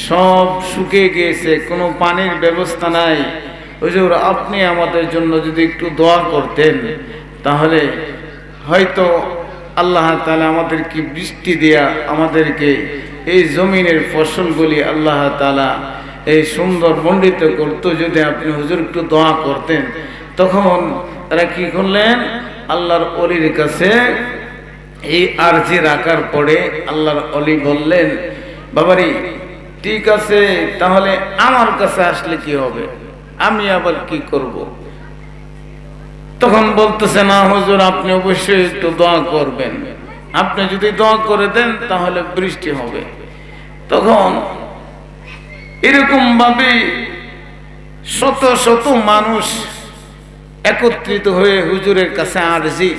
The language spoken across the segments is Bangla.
সব শুকিয়ে গিয়েছে, কোনো পানির ব্যবস্থা নাই। হুজুর, আপনি আমাদের জন্য যদি একটু দোয়া করতেন তাহলে হয়তো আল্লাহ তাআলা আমাদেরকে বৃষ্টি দিয়া আমাদেরকে এই জমিনের ফসলগুলি আল্লাহ তাআলা এই সুন্দর মণ্ডিত করত। যদি আপনি হুজুর একটু দোয়া করতেন। তখন তারা কি করলেন, আল্লাহর ওলির কাছে এই আরজি রাখার পরে আল্লাহর ওলি বললেন, বাবারি ঠিক আছে, তাহলে আমার কাছে আসলে কি হবে, আমি আবার কি করব? তখন বলতেছে, না হুজুর, আপনি অবশ্যই একটু দোয়া করবেন, আপনি যদি দোয়া করে দেন তাহলে বৃষ্টি হবে। তখন এরকম ভাবে শত শত মানুষ একত্রিত হয়ে হুজুরের কাছে আরজি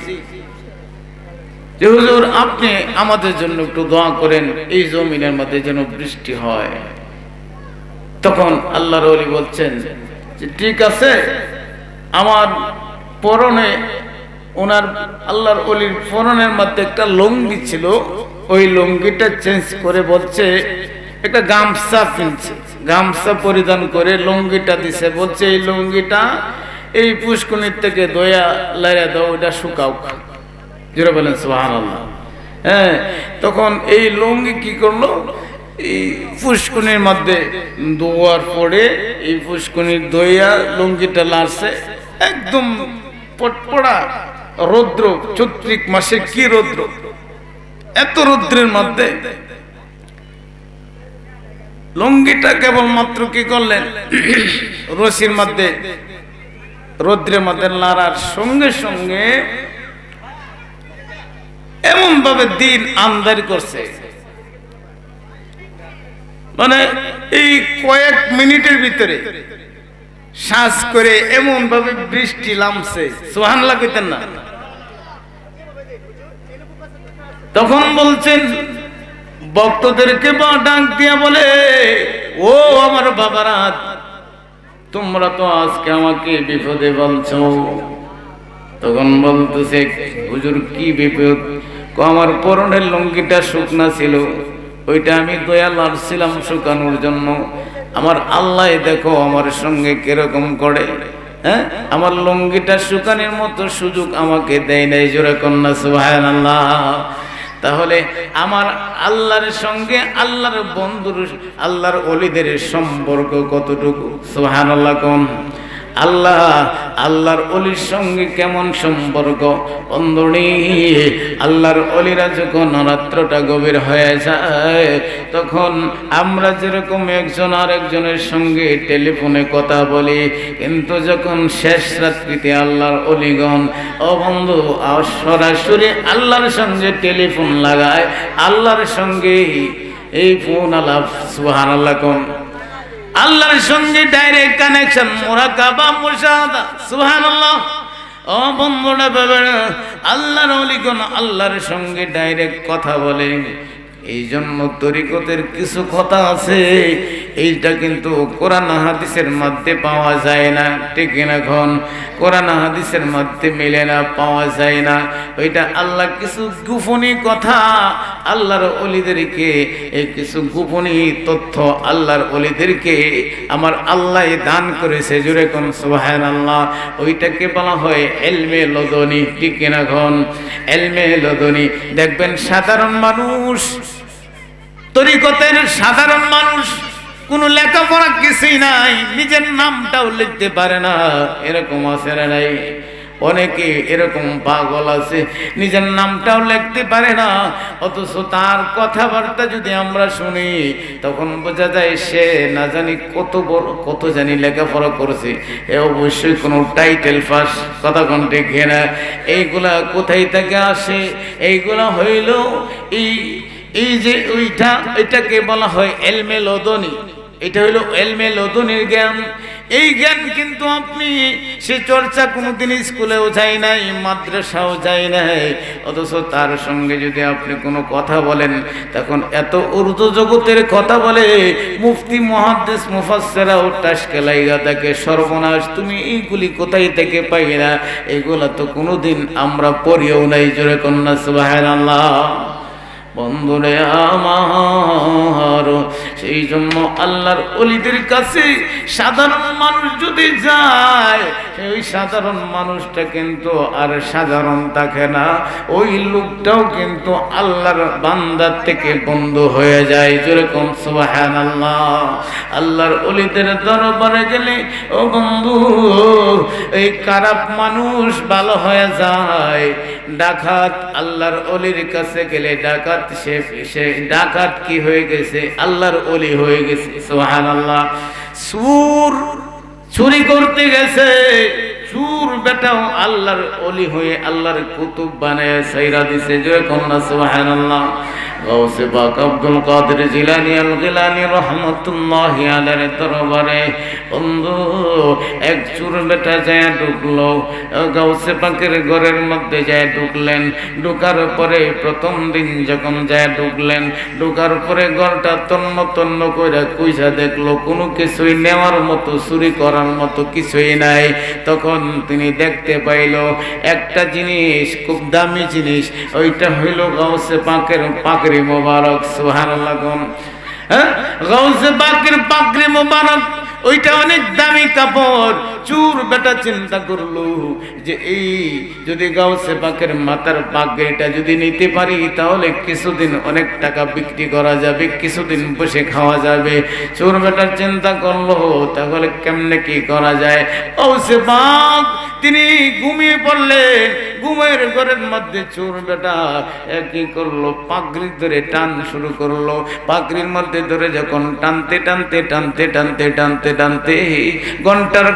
যে হুজুর, আপনি আমাদের জন্য একটু দোয়া করেন, এই জমিনের মধ্যে যেন বৃষ্টি হয়। তখন আল্লাহর ওলি বলছেন যে ঠিক আছে, আমার পরনে, ওনার আল্লাহর ওলির পরনের মধ্যে একটা লুঙ্গি ছিল, ওই লুঙ্গিটা চেঞ্জ করে বলছে একটা গামছা কিনছে, গামছা পরিধান করে লুঙ্গিটা দিছে, বলছে এই লুঙ্গিটা এই পুষ্করিণীর থেকে দয়া লাইরা দাও, ওটা শুকাও। যেটা বলেন সুবহানাল্লাহ। হ্যাঁ, তখন এই লুঙ্গি কি করলো, এই পুষ্করিণীর মধ্যে দোয়ার পরে এই পুষ্করিণীর দইয়া লুঙ্গিটা লাড়ছে, একদম পটপড়া রৌদ্র, চৈত্রিক মাসে কি রৌদ্র, এত রৌদ্রের মধ্যে লুঙ্গিটা কেবলমাত্র কি করলেন, রশির মধ্যে রৌদ্রের মধ্যে লাড়ার সঙ্গে সঙ্গে এমন ভাবে দিন আমদানি করছে, মানে এই কয়েক মিনিটের ভিতরে শ্বাস করে এমন ভাবে বৃষ্টি নামছে, সুবহানাল্লাহ কইতেন না? তখন বলছেন, ভক্তদেরকে ডাক দিয়া বলে, ও আমার বাবারা, তোমরা তো আজকে আমাকে বিপদে বলছো। তখন বলতেছে, হুজুর কি বিপদ? আমার পরনের লুঙ্গিটা শুকনা ছিল, ওইটা আমি দয়া লাড়ছিলাম শুকানোর জন্য। আমার আল্লাহ দেখো আমার সঙ্গে কিরকম করে, হ্যাঁ, আমার লুঙ্গিটা শুকানোর মতো সুযোগ আমাকে দেয় নাই। জোরে কন্যা সুবহানাল্লাহ। তাহলে আমার আল্লাহর সঙ্গে আল্লাহর বন্ধুর, আল্লাহর ওলিদের সম্পর্ক কতটুকু? সুবহানাল্লাহ কোন আল্লাহ, আল্লাহর ওলির সঙ্গে কেমন সম্পর্ক বন্ধুনি। আল্লাহর ওলিরা যখন রাত্রটা গভীর হয়ে যায়, তখন আমরা যেরকম একজন আরেকজনের সঙ্গে টেলিফোনে কথা বলি, কিন্তু যখন শেষ রাত্রিতে আল্লাহর ওলিগণ, ও বন্ধু, সরাসরি আল্লাহর সঙ্গে টেলিফোন লাগায়, আল্লাহর সঙ্গে এই ফোন আলাপ, সুবহানাল্লাহ কোন আল্লাহর সঙ্গে ডাইরেক্ট কানেকশন, মুরাকাবা, মুশাহাদা, সুবহানাল্লাহ। ও বন্ধুরা, বাবারা, আল্লাহর ওলিগণ আল্লাহর সঙ্গে ডাইরেক্ট কথা বলে। এই জন্য তরিকতের কিছু কথা আছে, এইটা কিন্তু কোরআন হাদিসের মধ্যে পাওয়া যায় না, ঠিক না? এখন কোরআন হাদিসের মধ্যে মিলে না, পাওয়া যায় না। ওইটা আল্লাহ কিছু গোপনীয় কথা আল্লাহর ওলিদেরকে, এই কিছু গোপনীয় তথ্য আল্লাহর ওলিদেরকে আমার আল্লাহ দান করেছে। জোরে কোন সুবহানাল্লাহ। ওইটাকে বলা হয় ইলমে লদুনি, ঠিক না? এখন ইলমে লদুনি। দেখবেন সাধারণ মানুষ, তরিকতের সাধারণ মানুষ, কোনো লেখাপড়া কিছুই নাই, নিজের নামটাও লিখতে পারে না, এরকম আছে না নাই? অনেকে এরকম পাগল আছে, নিজের নামটাও লিখতে পারে না, অথচ তার কথাবার্তা যদি আমরা শুনি তখন বোঝা যায় সে না জানি কত বড়, কত জানি লেখাপড়া করেছে। এ অবশ্যই কোনো টাইটেল পাস, কথা কোন ঠিক না? এইগুলা কোথায় থেকে আসে? এইগুলা হইল এই যে ওইটা, এটাকে বলা হয় ইলমে লদুনি। এটা হইল ইলমে লদুনির জ্ঞান। এই জ্ঞান কিন্তু আপনি সে চর্চা কোনোদিন স্কুলেও যায় নাই, মাদ্রাসাও যায় নাই, অথচ তার সঙ্গে যদি আপনি কোনো কথা বলেন, তখন এত উর্দু জগতের কথা বলে, মুফতি, মুহাদ্দিস, মুফাসসিররাও টাসকে লাইগা থাকে, সর্বনাশ, তুমি এইগুলি কোথায় থেকে পাইলা? এগুলা তো কোনোদিন আমরা পড়িও নাই। জোরে কন্যা সুবহানাল্লাহ। বন্ধুরে আমার, সেই জন্য আল্লাহর ওলিদের কাছে সাধারণ মানুষ যদি যায়, ওই সাধারণ মানুষটা কিন্তু আর সাধারণ থাকে না, ওই লোকটাও কিন্তু আল্লাহর বান্দার থেকে বন্ধু হয়ে যায়। যেরকম সুবহানাল্লাহ। আল্লাহর ওলিদের দরবারে গেলে ও বন্ধু, এই খারাপ মানুষ ভালো হয়ে যায়। ডাকাত আল্লাহর ওলির কাছে গেলে ডাকাত সে ডাকাত কি হয়ে গেছে? আল্লাহর ওলি হয়ে গেছে। সুবহানাল্লাহ। চোর চুরি করতে গেছে, চোর বেটাও আল্লাহর ওলি হয়ে আল্লাহর কুতুব বানায় সাইরা দিছে। জয় কন্যা সুবহানাল্লাহ। গাউসে পাক আব্দুল কাদের জিলানী আল গিলানী রাহমাতুল্লাহি আলাইহি দরবারে বন্ধু এক চোর বেটা যায় ঢুকলো, গাউসে পাকের ঘরের মধ্যে যায় ঢুকলেন। ঢুকার পরে প্রথম দিন যখন যায় ঢুকলেন, ঢুকার পরে ঘরটা তন্ন তন্ন কইরা কুইসা দেখলো কোনো কিছুই নেওয়ার মতো, চুরি করার মতো কিছুই নাই। তখন তিনি দেখতে পাইল একটা জিনিস, খুব দামি জিনিস, ওইটা হইল গাউসে পাকের পাগড়ি মোবারক। সুবহানাল্লাহ। গাউসে পাকের পাগড়ি মোবারক, ওইটা অনেক দামি কাপড়। চোর বেটা চিন্তা করলো যে এই যদি গাউসে পাকের মাথার পাগড়িটা যদি নিতে পারি তাহলে কিছুদিন অনেক টাকা বিক্রি করা যাবে, কিছুদিন বসে খাওয়া যাবে। চোর বেটা চিন্তা করলো তাহলে কেমনে কি করা যায়। গাউসে পাক তিনি ঘুমিয়ে পড়লেন। ঘুমের ঘরের মধ্যে চোর বেটা কি করলো, পাগড়ি ধরে টান শুরু করলো। পাগড়ির মধ্যে ধরে যখন টানতে টানতে টানতে টানতে টানতে টানতে ঘন্টার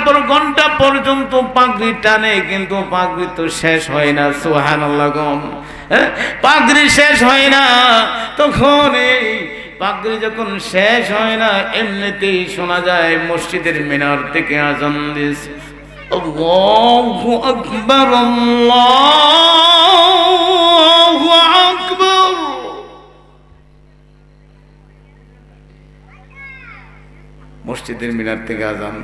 পর ঘন্টা পর্যন্ত পাগড়ি টানে, কিন্তু পাগড়ি তো শেষ হয় না। সুবহানাল্লাহ। পাগড়ি শেষ হয় না। তখন এই পাগড়ি যখন শেষ হয় না, এমনিতেই শোনা যায় মসজিদের মিনার থেকে আযান দিছে, আল্লাহু আকবার, আল্লাহু আকবার। মসজিদের মিনার থেকে আযান,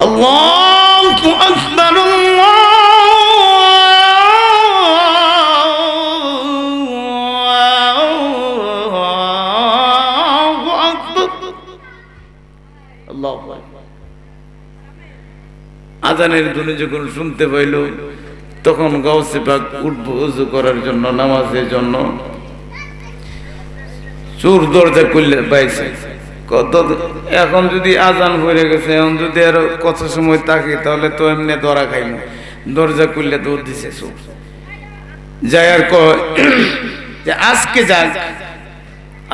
আল্লাহু আকবার, আল্লাহু আকবার, আল্লাহু আকবার। আযানের ধ্বনি যখন শুনতে পাইল, তখন গাউসে পাক উঠব ওযু করার জন্য, নামাজের জন্য। চোর দরজা খুললে পাইছে, কত এখন যদি আজান হয়ে গেছে, এখন যদি আরো কত সময় থাকি তাহলে তো এমনি ধরা খাইব। দরজা খুললে দৌড় দিছে চোর। যাই আর কয় যে আজকে যাক,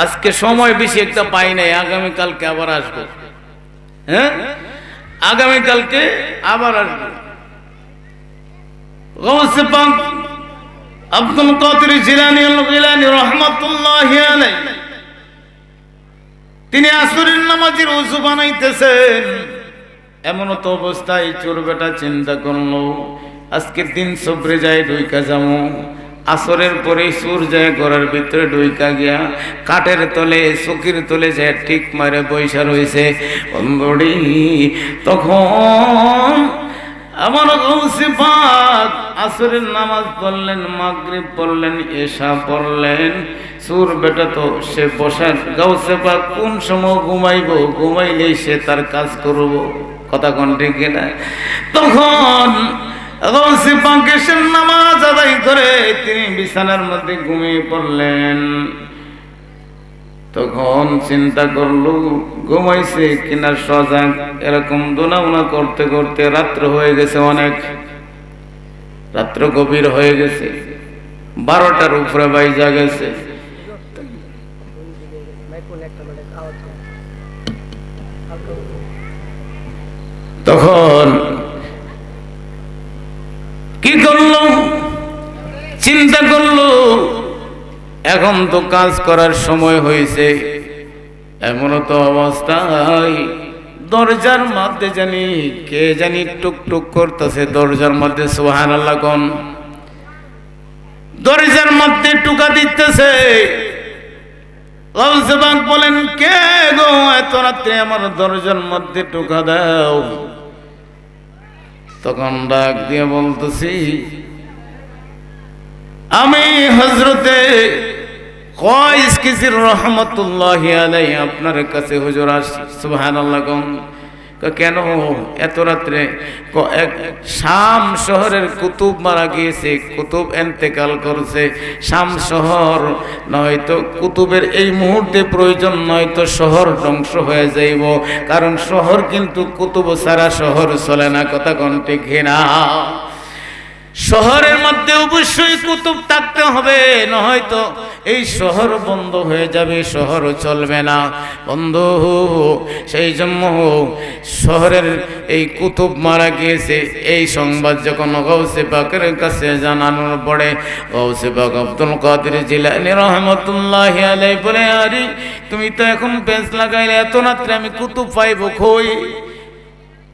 আজকে সময় বেশি একটা পাই নাই, আগামীকালকে আবার আসবো। হ্যাঁ, আগামীকালকে আবার আসবো। গাউসে পাক আব্দুল কাদের জিলানী আল গিলানী রাহমাতুল্লাহি আলাইহি তিনি আসরের নামাজের ওযু বানাইতেছেন। এমন তো অবস্থায় চোর বেটা চিন্তা করলো আজকের দিন সবরে যায় ঢুইকা যাবো। আসরের পরে চোর যায় ঘরের ভিতরে ঢুইকা গিয়া কাঠের তলে চকির তলে যায় ঠিক মারে বৈশা রয়েছে। বন্ধুরি তখন আমার গাউসে পাক আসরের নামাজ পড়লেন, মাগরিব পড়লেন, এশা পড়লেন। চোর বেটা তো সে বসার, গাউসে পাক কোন সময় ঘুমাইব, ঘুমাইলেই সে তার কাজ করব। কথা কোন ঠিক না? তখন গাউসে পাক এসে নামাজ আদায় করে তিনি বিছানার মধ্যে ঘুমিয়ে পড়লেন। তখন চিন্তা করলো ঘুমাইছে কিনা সজাগ, এরকম দোনাউনা করতে করতে রাত্র হয়ে গেছে, অনেক রাত্র গভীর হয়ে গেছে, 12টার উপরে বাইজা গেছে। তখন কি করলো, চিন্তা করলো এখন তো কাজ করার সময় হয়েছে। এমন তো অবস্থায় দরজার মধ্যে জানি কে জানি টুকটুক করতেছে দরজার মধ্যে। সুবহানাল্লাহ। কোন দরজার মধ্যে টুকা দিতেছে। গাউসে পাক বলেন, কে গো এত রাতে আমার দরজার মধ্যে টুকা দাও? তখন ডাক দিয়ে বলতেছি আমি হযরতে কয়েস কিসির রহমতুল্লাহি আলাইহি আপনার কাছে হুজুর আসছি। সুবহানাল্লাহ। কেন এত রাত্রে? এক শাম শহরের কুতুব মারা গিয়েছে, কুতুব এন্তেকাল করছে। শাম শহর নয়তো কুতুবের এই মুহূর্তে প্রয়োজন, নয়তো শহর ধ্বংস হয়ে যাইব। কারণ শহর কিন্তু কুতুব ছাড়া শহর চলে না। কথা কোন ঠিক না? শহরের মধ্যে অবশ্যই কুতুব থাকতে হবে, নয়তো এই শহর বন্ধ হয়ে যাবে, শহরও চলবে না বন্ধু। সেই জন্য শহরের এই কুতুব মারা গিয়েছে, এই সংবাদ যখন গাউসে পাকের কাছে জানানোর পরে গাউসে পাক আব্দুল কাদের জিলানী রহমাতুল্লাহি আলাইহি বলে, আরে তুমি তো এখন পেঁচ লাগাইলে, এত রাত্রে আমি কুতুব পাইব কই?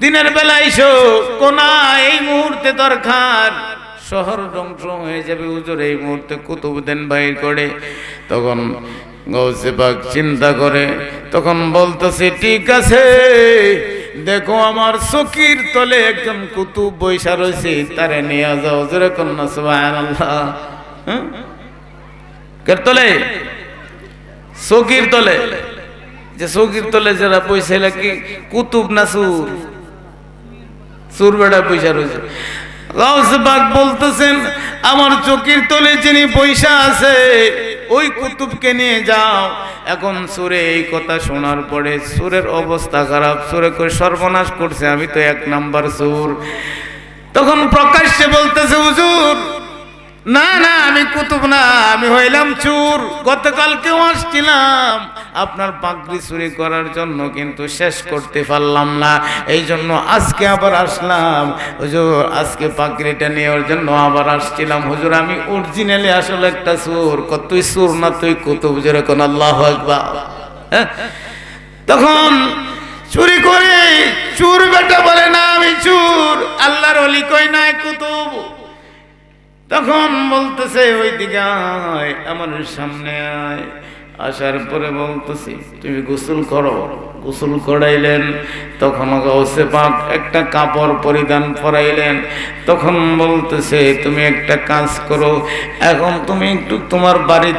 দিনের বেলা এসো, কোনা এই মুহূর্তে দরকার, শহর ধ্বংস হয়ে যাবে হুজুর, এই মুহূর্তে কুতুব দেন বাইর করে। তখন গাউসে পাক চিন্তা করে, তখন বলতেছে, ঠিক আছে, দেখো আমার চকির তলে একজন কুতুব বৈশা রয়েছে, তারে নিয়ে যাও। জোরে কন্যা সুবহানাল্লাহ। কার তলে? চকির তলে। যে চকির তলে যারা পয়সা কি কুতুব না চুর? চুর বেড়া পয়সা রয়েছে। গাউসে পাক বলতেছেন, আমার চকির তলে যিনি পয়সা আছে ওই কুতুবকে নিয়ে যাও। এখন সুরে এই কথা শোনার পরে সুরের অবস্থা খারাপ, সুরে করে সর্বনাশ করছে, আমি তো এক নাম্বার সুর। তখন প্রকাশ্যে বলতেছে, হুজুর না না, আমি কুতুব না, আমি হইলাম চোর। গতকালকেও আসছিলাম আপনার পাগড়ি চুরি করার জন্য, কিন্তু শেষ করতে পারলাম না, এই জন্য আজকে আবার আসলাম হুজুর। আজকে পাগড়িটা নেওয়ার জন্য আবার আসছিলাম হুজুর। আমি অরিজিনালি আসলে একটা চোর। তুই চোর না তুই কুতুব? যেরকম আল্লাহু আকবার। তখন চুরি করে চোর বেটা বলে, না আমি চোর, আল্লাহর ওলি কই নাই কুতুব। তখন বলতেছে, ওই দিকে আয়, আমার সামনে আয়। আসার পরে বলতেছি, তুমি গোসল করো। গোসল করাইলেন। তখন গাউসে পাক একটা কাপড় পরিধান করাইলেন। তখন বলতেছে, তুমি একটা কাজ করো, এখন তুমি একটু তোমার বাড়ির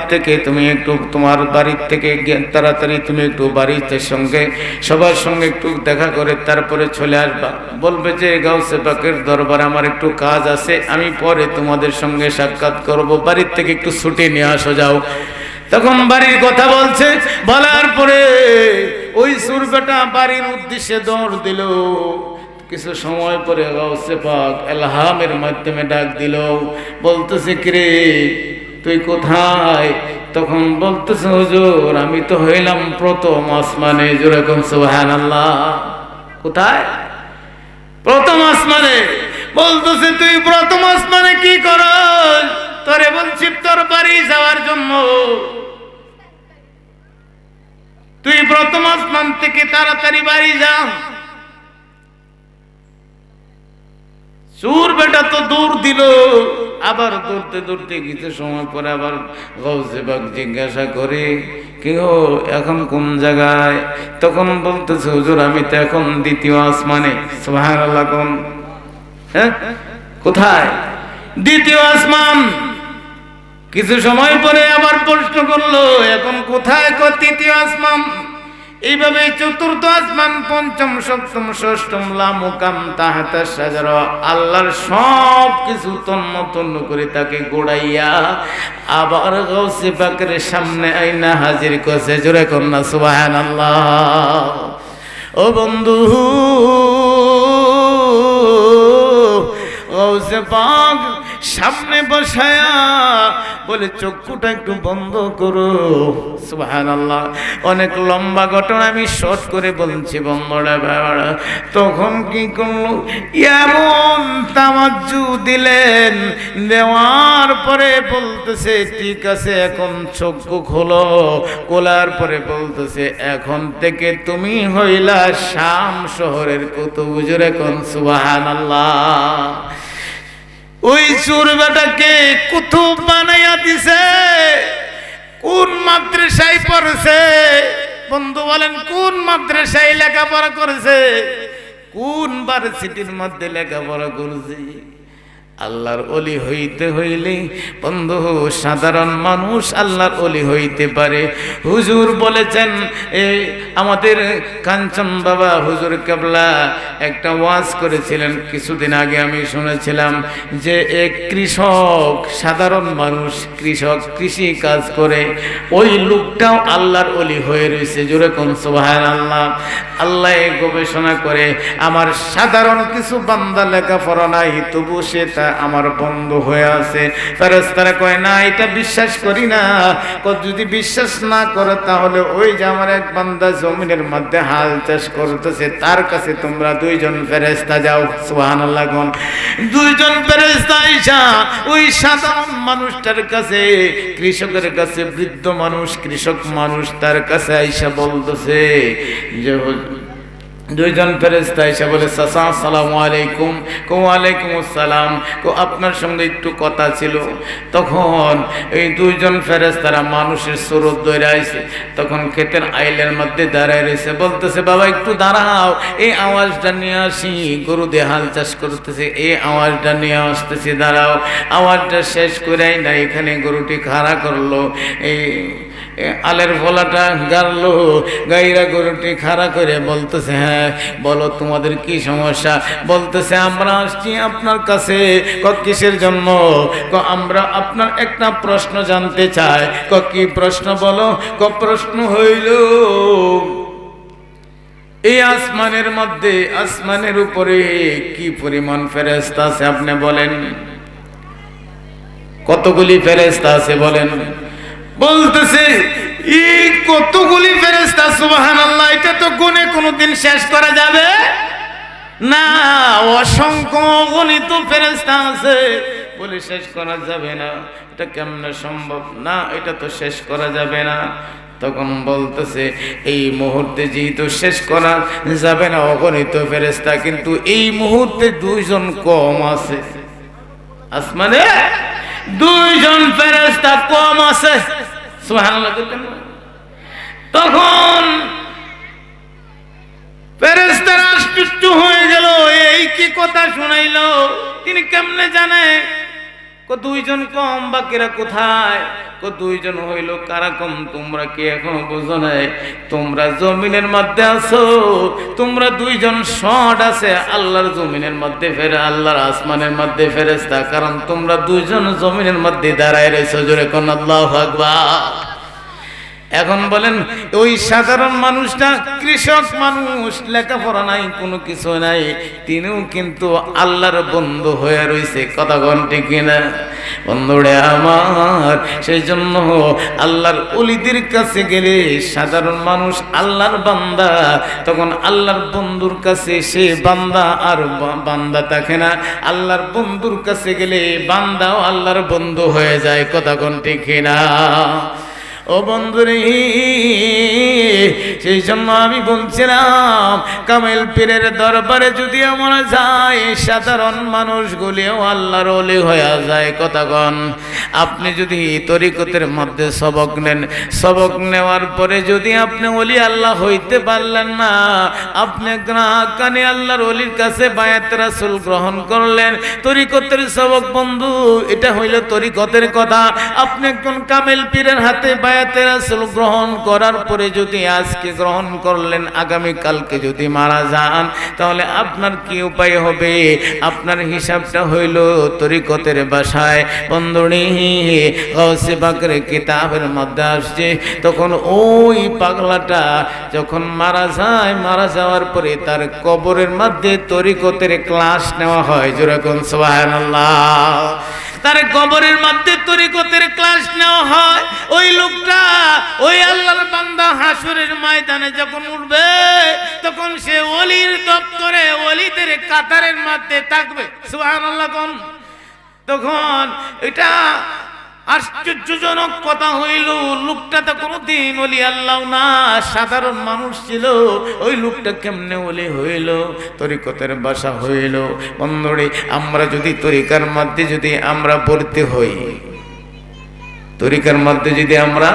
থেকে তাড়াতাড়ি তুমি একটু বাড়িতে সঙ্গে সবার সঙ্গে একটু দেখা করে তারপরে চলে আসবা। বলবে যে গাউসে পাকের দরবারে আমার একটু কাজ আছে, আমি পরে তোমাদের সঙ্গে সাক্ষাৎ করব, বাড়ির থেকে একটু ছুটি নিয়ে আসো, যাও। তখন বাড়ির কথা বলছে, বলার পরে ওই সুরবেটা বাড়ির উদ্দেশ্যে দৌড় দিল। কিছু সময় পরে গাউসে পাক ইলহামের মাধ্যমে ডাক দিল, বলতেছে, কিরে তুই কোথায়? তখন বলতেছে, হুজুর আমি তো হইলাম প্রথম আসমানে। যেরকম সুবহানাল্লাহ। কোথায়? প্রথম আসমানে। বলতেছে, তুই প্রথম আসমানে কি করস? তোরে বলছি তোর বাড়ি যাওয়ার জন্য, তুই প্রথম আসমান থেকে তাড়াতাড়ি বাড়ি যা। চোর বেটা তো দৌড় দিল। আবার দৌড়তে দৌড়তে কিছু সময় পরে আবার গাউসে পাক জিজ্ঞাসা করে, কি গো এখন কোন জায়গায়? তখন বলতেছে, হুজুর আমি তো এখন দ্বিতীয় আসমানে। সুবহানাল্লাহ। কোন? হ্যাঁ, কোথায়? দ্বিতীয় আসমান। কিছু সময় পরে আবার প্রশ্ন করলো, এখন কোথায়? তৃতীয় আসমান। এইভাবে চতুর্থ আসমান, পঞ্চম, সপ্তম, ষষ্ঠম, লা মুকাম তাহাতা শাজারা, আল্লাহর সব কিছু তন্ন তন্ন করে তাকে গোড়াইয়া আবার গাউসে পাকের সামনে আইনা হাজির করছে। জোরে কন্যা সুবহানাল্লাহ। ও বন্ধু, গাউসে পাক সামনে বসায়া বলে, চক্ষুটা একটু বন্ধ করো। সুবহানাল্লাহ। অনেক লম্বা ঘটনা, আমি শর্ট করে বলছি বন্ধুরা ভাইরা। তখন কি করলো, এমন তাওয়াজ্জু দিলেন, দেওয়ার পরে বলতেছে, ঠিক আছে এখন চক্ষু খোলো। খোলার পরে বলতেছে, এখন থেকে তুমি হইলা শাম শহরের কুতুব। জোরে কোন সুবহানাল্লাহ। ওই চোর বেটাকে কুতুব বানাইয়া দিছে। কোন মাদ্রাসায় পড়ছে বন্ধু বলেন? কোন মাদ্রাসায় লেখাপড়া করেছে? কোন ভার্সিটির মধ্যে লেখাপড়া করেছে? আল্লাহর ওলি হইতে হইলে বন্ধু সাধারণ মানুষ আল্লাহর ওলি হইতে পারে। হুজুর বলেছেন, এই আমাদের কাঞ্চন বাবা হুজুর কেবলা একটা ওয়াজ করেছিলেন কিছুদিন আগে, আমি শুনেছিলাম যে এক কৃষক, সাধারণ মানুষ কৃষক, কৃষি কাজ করে, ওই লোকটাও আল্লাহর ওলি হয়ে রয়েছে। জোরে কোন সুবহানাল্লাহ। আল্লাহ গবেষণা করে আমার সাধারণ কিছু বান্দা লেখাপড়া নাই, তবু সে আমার বন্ধু হয়ে আছে। ফেরেশতারা কয় না, এটা বিশ্বাস করি না। যদি বিশ্বাস না করে তাহলে ওই যে আমার এক বান্দা জমিনের মধ্যে হাল চাষ করতেছে, তার কাছে তোমরা দুইজন ফেরেশতা যাও। সুবহানাল্লাহ। দুইজন ফেরেশতা আইসা ওই সাধারণ মানুষটার কাছে, কৃষকের কাছে, বৃদ্ধ মানুষ কৃষক মানুষ তার কাছে আইসা বলতেছে যে দুইজন ফেরেশতা এসে বলে, চাচা আসসালামু আলাইকুম। ওয়ালাইকুম আসসালাম। আপনার সঙ্গে একটু কথা ছিল। তখন এই দুইজন ফেরেশতারা মানুষের সুরত ধরে আইছে, তখন ক্ষেতের আইলের মধ্যে দাঁড়ায় রয়েছে, বলতেছে বাবা একটু দাঁড়াও, এই আওয়াজটা নিয়ে আসি, গরু দিয়ে হাল চাষ করতেছে, এই আওয়াজটা নিয়ে আসতেছি, দাঁড়াও। আওয়াজটা শেষ করেই না এখানে গরুটি খাড়া করলো, এই আলের ভোলাটা গাড়লো, গাইরা গরুটি খাড়া করে বলতেছে, হ্যাঁ বলো তোমাদের কি সমস্যা? বলতেছে আমরা আসছি আপনার কাছে। কিসের জন্য? আমরা আপনার একটা প্রশ্ন জানতে চাই। কি প্রশ্ন বলো? প্রশ্ন হইল এই আসমানের মধ্যে, আসমানের উপরে কি পরিমাণ ফেরেশতা আছে আপনি বলেন? কতগুলি ফেরেশতা আছে বলেন? বলতেছে এই কতগুলি ফেরেশতা, সুবহানাল্লাহ, এটা তো গুণে কোনোদিন শেষ করা যাবে না, অসংখ্য অগণিত ফেরেশতা আছে, বলে শেষ করা যাবে না। এটা কেমনে সম্ভব? না, এটা তো শেষ করা যাবে না। তখন বলতেছে এই মুহূর্তে যেহেতু শেষ করা যাবে না অগণিত ফেরেশতা, কিন্তু এই মুহূর্তে দুইজন কম আছে, আসমানে দুইজন ফেরেশতা কম আছে। সুবহানাল্লাহ। তখন ফেরেশতারা আশ্চর্য হয়ে গেল, এই কি কথা শুনাইলো, তিনি কেমনে জানে? দুইজন কম, বাকিরা কোথায়? দুইজন হইল, কারা কম তোমরা কি এখনো বোঝো নাই? তোমরা জমিনের মধ্যে আছো, তোমরা দুইজন শট আছে আল্লাহর জমিনের মধ্যে, ফেরে আল্লাহর আসমানের মধ্যে ফেরেশতা, কারণ তোমরা দুইজন জমিনের মধ্যে দাঁড়ায় রয়েছো। জোরে কোন আল্লাহু আকবার। এখন বলেন ওই সাধারণ মানুষটা, কৃষক মানুষ, লেখাপড়া নাই, কোনো কিছু নাই, তিনিও কিন্তু আল্লাহর বন্ধু হয়ে রয়েছে। কথা কোন ঠিক কিনা বন্ধুরে আমার? সেই জন্য আল্লাহর ওলিদের কাছে গেলে সাধারণ মানুষ আল্লাহর বান্দা, তখন আল্লাহর বন্ধুর কাছে সে বান্দা আর বান্দা থাকে না। আল্লাহর বন্ধুর কাছে গেলে বান্দাও আল্লাহর বন্ধু হয়ে যায়। কথা কোন ঠিক কিনা? ও বন্ধুরে, সেই জন্য আমি বলছিলাম কামেল পীরের দরবারে যদি আমরা যাই, সাধারণ মানুষগুলিও আল্লাহর ওলি হয়ে যায়। কথা কন। আপনি যদি তরিকতের মধ্যে সবক নেন, সবক নেওয়ার পরে যদি আপনি ওলি আল্লাহ হইতে পারলেন না, আপনি কানে আল্লাহর ওলির কাছে বায়াত রাসূল গ্রহণ করলেন, তরিকতের সবক বন্ধু, এটা হইল তরিকতের কথা। আপনি একজন কামেল পীরের হাতে বায়াত রাসূল গ্রহণ করার পরে যদি আজকে গ্রহণ করলেন, আগামী কালকে যদি মারা যান, তাহলে আপনার কি উপায় হবে? আপনার হিসাবটা হইল তরিকতের ভাষায়। বন্ধুনি, গাউসে পাকের কিতাবের মধ্যে আসছে, তখন ওই পাগলাটা যখন মারা যায়, মারা যাওয়ার পরে তার কবরের মধ্যে তরিকতের ক্লাস নেওয়া হয়। যেরকম সুবহানাল্লাহ, তার কবরের মধ্যে তরিকতের ক্লাস নেওয়া হয়। ওই লোকটা, ওই আল্লাহর বান্দা হাসরের ময়দানে যখন উঠবে, তখন সে ওলির দপ্তরে, ওলিদের কাতারের মধ্যে থাকবে। সুবহানাল্লাহ। তখন এটা আশ্চর্যজনক কথা হইল, লোকটা তো কোনোদিন ওলি আল্লাহ না, সাধারণ মানুষ ছিল। ওই লোকটা কেমনে ওলি হইল? তরিকতের ভাষা হইল। বন্ধুরে, আমরা যদি তরিকার মধ্যে যদি আমরা ভর্তি হই, তরিকার মধ্যে যদি আমরা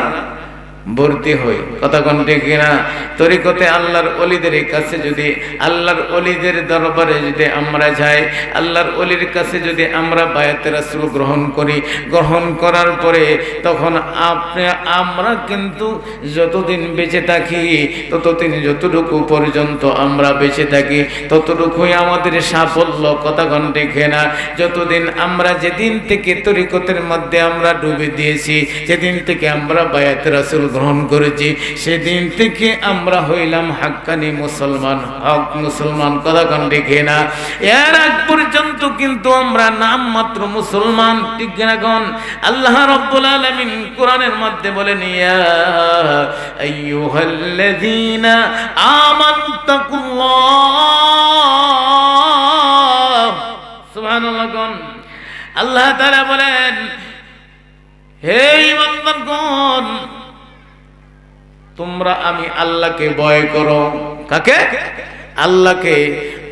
ভর্তি হই। কথা কোন ঠিক কিনা? তরিকতে আল্লাহর ওলিদের কাছে যদি, আল্লাহর ওলিদের দরবারে যদি আমরা যাই, আল্লাহর ওলির কাছে যদি আমরা বায়াতে রাসূল গ্রহণ করি, গ্রহণ করার পরে তখন আমরা কিন্তু যতদিন বেঁচে থাকি, ততদিন যতটুকু পর্যন্ত আমরা বেঁচে থাকি ততটুকুই আমাদের সাফল্য। কথা কোন ঠিক কিনা? যতদিন আমরা, যেদিন থেকে তরিকতের মধ্যে আমরা ডুবে দিয়েছি, যেদিন থেকে আমরা বায়াতে রাসূল গ্রহণ করেছি, সেদিন থেকে আমরা হইলাম হাক্কানি মুসলমান, হক মুসলমান। কথা কোন ঠিক কিনা? এর আগ পর্যন্ত কিন্তু আমরা নাম মাত্র মুসলমান, ঠিক কিনা কোন? আল্লাহ রাব্বুল আলামিন কোরআনের মধ্যে বলেন, ইয়া আইয়ুহাল্লাযীনা আমানতাকুল্লাহ। সুবহানাল্লাহ কোন? আল্লাহ তাআলা বলেন, হে ঈমানদারগণ, তোমরা আমি আল্লাহকে ভয় করো। কাকে? আল্লাহকে।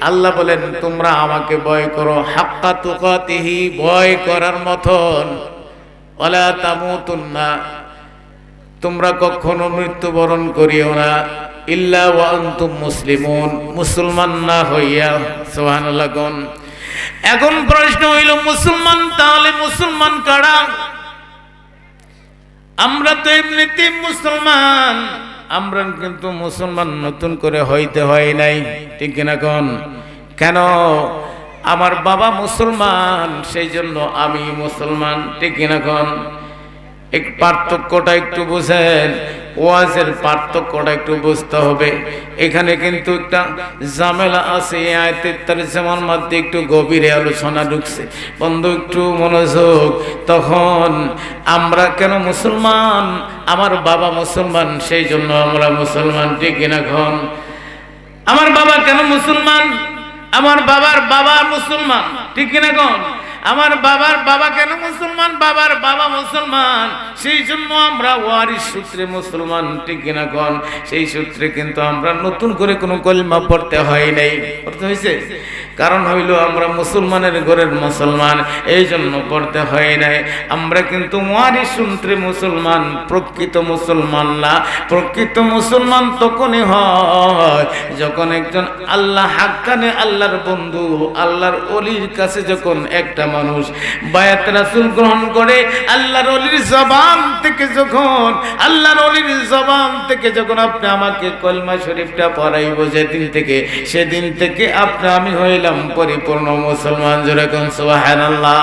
আল্লাহ বলেন তোমরা আমাকে ভয় করো, হাক্কা তুকাতিহি, ভয় করার মতন। ওয়ালা তামুতুন্না, তোমরা কখনো মৃত্যুবরণ করিও না, ইল্লা ওয়া আনতুম মুসলিমুন, মুসলমান না হইয়া। সুবহানাল্লাহ কোন? এখন প্রশ্ন হইল, মুসলমান তাহলে মুসলমান কারা? আমরা তো এমনিতে মুসলমান, আমরা কিন্তু মুসলমান নতুন করে হইতে হয় নাই, ঠিক কিনা কোন? কেন? আমার বাবা মুসলমান, সেই জন্য আমি মুসলমান, ঠিক কিনা কোন? এক পার্থক্যটা একটু বুঝেন, ওয়াজের পার্থক্যটা একটু বুঝতে হবে। এখানে কিন্তু একটা ঝামেলা আছে, এই আয়াতের তরজমার মধ্যে একটু গভীরে আলোচনা ঢুকছে। বন্ধু একটু মনোযোগ। তখন আমরা কেন মুসলমান? আমার বাবা মুসলমান, সেই জন্য আমরা মুসলমান, ঠিক কিনা কোন? আমার বাবা কেন মুসলমান? আমার বাবার বাবা মুসলমান, ঠিক কিনা কোন? আমার বাবার বাবা কেন মুসলমান? বাবার বাবা মুসলমান, সেই জন্য আমরা ওয়ারিস সূত্রে মুসলমান, ঠিক কিনা কোন? সেই সূত্রে কিন্তু আমরা নতুন করে কোনো কলমা পড়তে হয় নাই, পড়তে হয়েছে। কারণ হইল আমরা মুসলমানের ঘরের মুসলমান, এই জন্য পড়তে হয় নাই। আমরা কিন্তু ওয়ারিস সূত্রে মুসলমান, প্রকৃত মুসলমান না। প্রকৃত মুসলমান তখনই হয় যখন একজন আল্লাহ হাক্কানে, আল্লাহর বন্ধু, আল্লাহর ওলির কাছে যখন একটা মানুষ বায়াত রাসূল গ্রহণ করে, আল্লাহর ওলির জবান থেকে যখন, আল্লাহর ওলির জবান থেকে যখন আপনি আমাকে কলমা শরীফটা পড়াইব, সেদিন থেকে আপনি আমি হইলাম পরিপূর্ণ মুসলমান। যেরকম সুবহানাল্লাহ।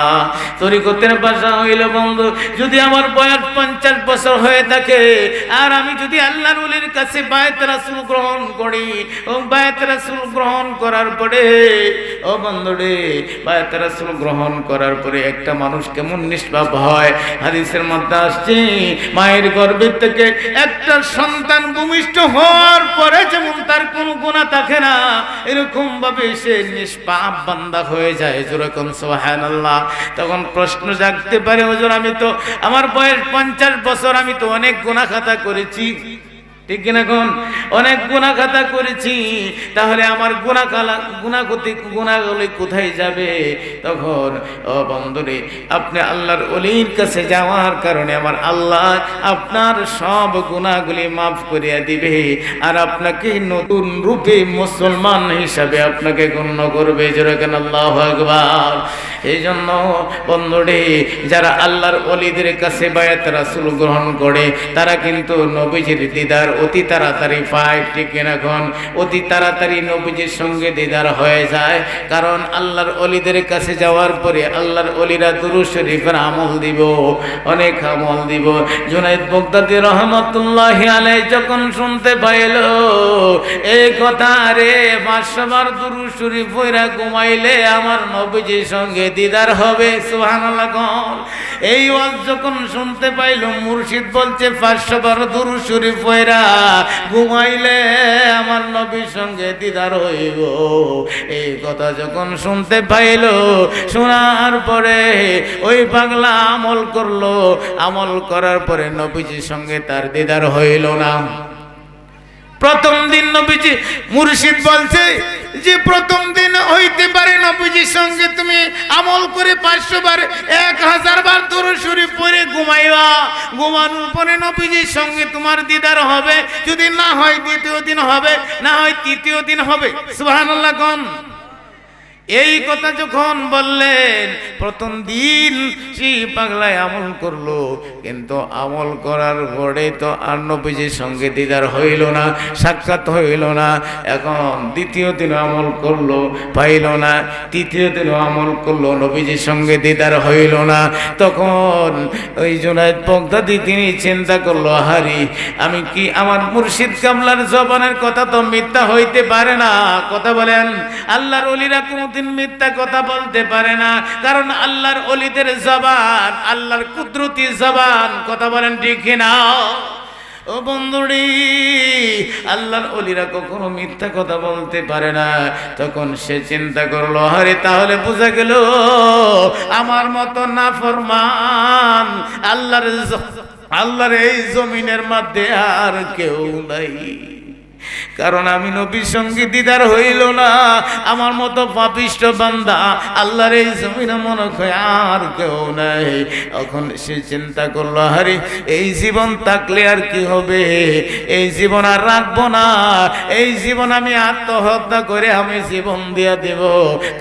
তরিকতের ভাষা হইল, বন্ধু, যদি আমার বয়স 50 বছর হয়ে থাকে আর আমি যদি আল্লাহর ওলির কাছে বায়াত রাসূল গ্রহণ করি, ও বায়াত রাসূল গ্রহণ করার পরে, ও বন্ধু রে, বায়াত রাসূল গ্রহণ করার পরে একটা মানুষ কেমন নিষ্পাপ হয়। হাদিসের মধ্যে আসছে, মায়ের গর্ভে থেকে একটা সন্তান ভূমিষ্ঠ হওয়ার পরে যেমন তার কোনো গুনাহ থাকে না, এরকম ভাবে সে নিষ্পাপ বান্দা হয়ে যায়। যেরকম সুবহানাল্লাহ। তখন প্রশ্ন জাগতে পারে, হুজুর আমি তো, আমার বয়স 50 বছর, আমি তো অনেক গুনাহ খাতা করেছি, ঠিক কিনা কোন? অনেক গুনাহ খাতা করেছি, তাহলে আমার গুনাহগুলি কোথায় যাবে? তখন ও বন্ধুরে, আপনি আল্লাহর ওলির কাছে যাওয়ার কারণে আমার আল্লাহ আপনার সব গুনাহগুলি মাফ করিয়া দিবে, আর আপনাকে নতুন রূপে মুসলমান হিসাবে আপনাকে গণ্য করবে। যেরকম আল্লাহু আকবার। এই জন্য বন্ধুরে, যারা আল্লাহর ওলিদের কাছে বায়াত রাসূল গ্রহণ করে, তারা কিন্তু নবীজির দিদার অতি তাড়াতাড়ি পায়, ঠিক কিনা কোন? অতি তাড়াতাড়ি নবীজির সঙ্গে দিদার হয়ে যায়। কারণ আল্লাহর ওলিদের কাছে যাওয়ার পরে আল্লাহর ওলিরা দুরূদ শরীফের আমল দিব, অনেক আমল দিব। জুনায়েদ বাগদাদী রহমাতুল্লাহি আলাইহি যখন শুনতে পাইল এই কথা, রে 500 বার দুরূদ শরীফ পড়া ঘুমাইলে আমার নবীজির সঙ্গে দিদার হবে। সুবহানাল্লাহ। এই ওয়াজ যখন শুনতে পাইল, মুর্শিদ বলছে 500 বার দুরূদ শরীফ পড়া ঘুমাইলে আমার নবীর সঙ্গে দিদার হইব। এই কথা যখন শুনতে পাইল, শোনার পরে ওই পাগলা আমল করলো, আমল করার পরে নবীজির সঙ্গে তার দিদার হইল না। প্রথম দিন নবীজি, মুর্শিদ বলছে যে প্রথম দিন হইতে পারে নবীজির সঙ্গে তুমি আমল করে 500 বার 1000 বার দরুদ শরীফ পড়ে ঘুমাইবা, ঘুমানোর পরে নবীজির সঙ্গে তোমার দিদার হবে, যদি না হয় দ্বিতীয় দিন হবে, না হয় তৃতীয় দিন হবে। সুবহানাল্লাহ কোন। এই কথা যখন বললেন, প্রথম দিন সেই পাগলায় আমল করলো, কিন্তু আমল করার পরে তো আর নবীজির সঙ্গে দিদার হইল না, সাক্ষাৎ হইল না। এখন দ্বিতীয় দিন আমল করলো, পাইল না। তৃতীয় দিন আমল করলো, নবীজির সঙ্গে দিদার হইল না। তখন ওই জুনায়েদ বাগদাদী তিনি চিন্তা করলো, হারি আমি কি, আমার মুর্শিদ কামলার জবানের কথা তো মিথ্যা হইতে পারে না। কথা বলেন, আল্লাহর ওলিরা কোনদিন মিথ্যা কথা বলতে পারে না, কারণ আল্লাহর ওলিদের জবান আল্লাহর কুদরতি জবান। কথা বলেন ঠিক না? ও বন্ধুরি, আল্লাহর ওলিরা কখনো মিথ্যা কথা বলতে পারে না। তখন সে চিন্তা করলো, আরে তাহলে বোঝা গেল আমার মতো নাফরমান আল্লাহর এই জমিনের মধ্যে আর কেউ নাই। কারণ আমি নবীর সঙ্গে দিদার হইল না, আমার মতো পাপিষ্ঠ বান্দা আল্লাহর এই জমিনে মনে হয় আর কেউ নাই। এখন সে চিন্তা করলো, আরে এই জীবন থাকলে আর কি হবে, এই জীবন আর রাখবো না, এই জীবন আমি আত্মহত্যা করে আমি জীবন দিয়া দেব।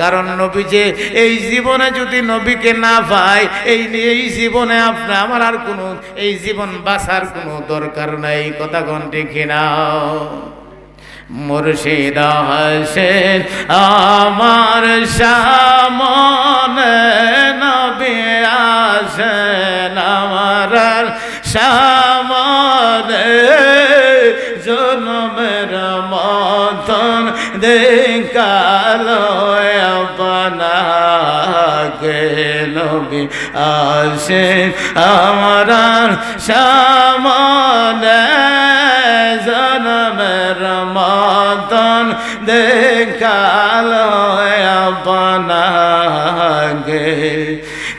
কারণ নবী যে এই জীবনে যদি নবীকে না পাই, এই জীবনে আমার আর কোনো, এই জীবন বাঁচার কোনো দরকার নাই। কথা কোন ঠিক না? মুর্শিদ হাসেন আমার সামনে, নবী আসেন আমার সামনে, জনমের মতন দেখালো আপনাকে, নবী আসেন আমার সামনে, জনমের মতন দেখালো আপনাকে।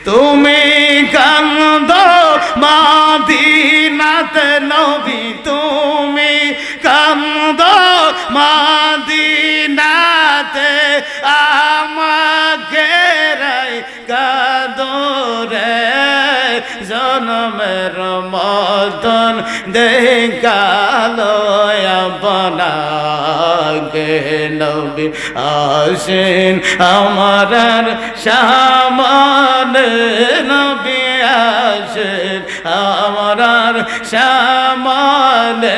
তুমি কান্দ মাদিনাতে নবী, তুমি কান্দ মাদিনাতে, আমাকে রাই কাদরে, জনমের মতন দেখালো আপনাকে, নবী আসেন আমার সামনে, নবী আসেন আমার সামনে,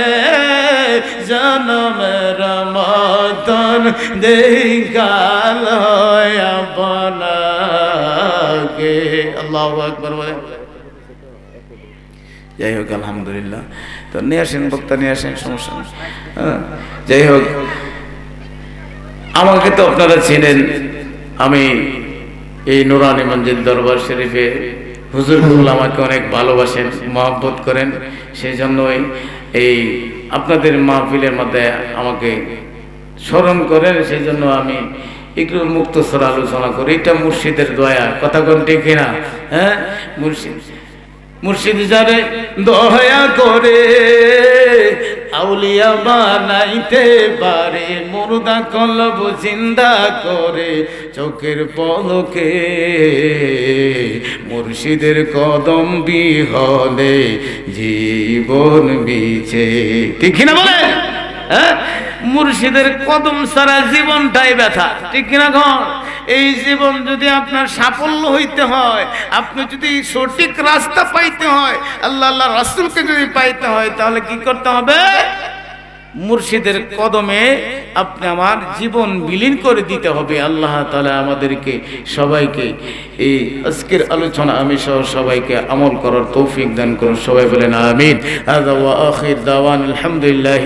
জনমের মতন দেখালো আপনাকে। আল্লাহু আকবার বলে। যাই হোক, আলহামদুলিল্লাহ। তো নিয়ে আসেন, বক্তা নিয়ে আসেন, সমস্যা নেই। যাই হোক, আমাকে তো আপনারা চেনেন, আমি এই নুরানি মঞ্জিল দরবার শরীফে হুজুরগুল আমাকে অনেক ভালোবাসেন, মহব্বত করেন। সেই জন্যই এই আপনাদের মাহফিলের মধ্যে আমাকে স্মরণ করেন। সেই জন্য আমি একটু মুক্তসর আলোচনা করি। এটা মুর্শিদের দয়া। কথা কোন ঠিক না? হ্যাঁ, মুর্শিদ যারে দয়া করে আউলিয়া বানাইতে পারে, মুর্দা কলব জিন্দা করে চোখের পলকে, মুর্শিদের কদম বিহনে জীবন বিছে। ঠিক কিনা বলেন? হ্যাঁ, মুর্শিদের কদম ছাড়া জীবনটাই ব্যথা। ঠিক কিনা ঘর? এই জীবন যদি আপনার সাফল্য হইতে হয়, আপনি যদি সঠিক রাস্তা পাইতে হয়, আল্লাহ রাসূলকে যদি পাইতে হয়, তাহলে কি করতে হবে? মুর্শিদের কদমে আপনি আমার জীবন বিলীন করে দিতে হবে। আল্লাহ তাআলা আমাদেরকে সবাইকে এই আজকের আলোচনা আমি সহ সবাইকে আমল করার তৌফিক দান করুন। সবাই বলেন আমিন। হাযা ওয়া আখির দাওয়ান আলহামদুলিল্লাহ।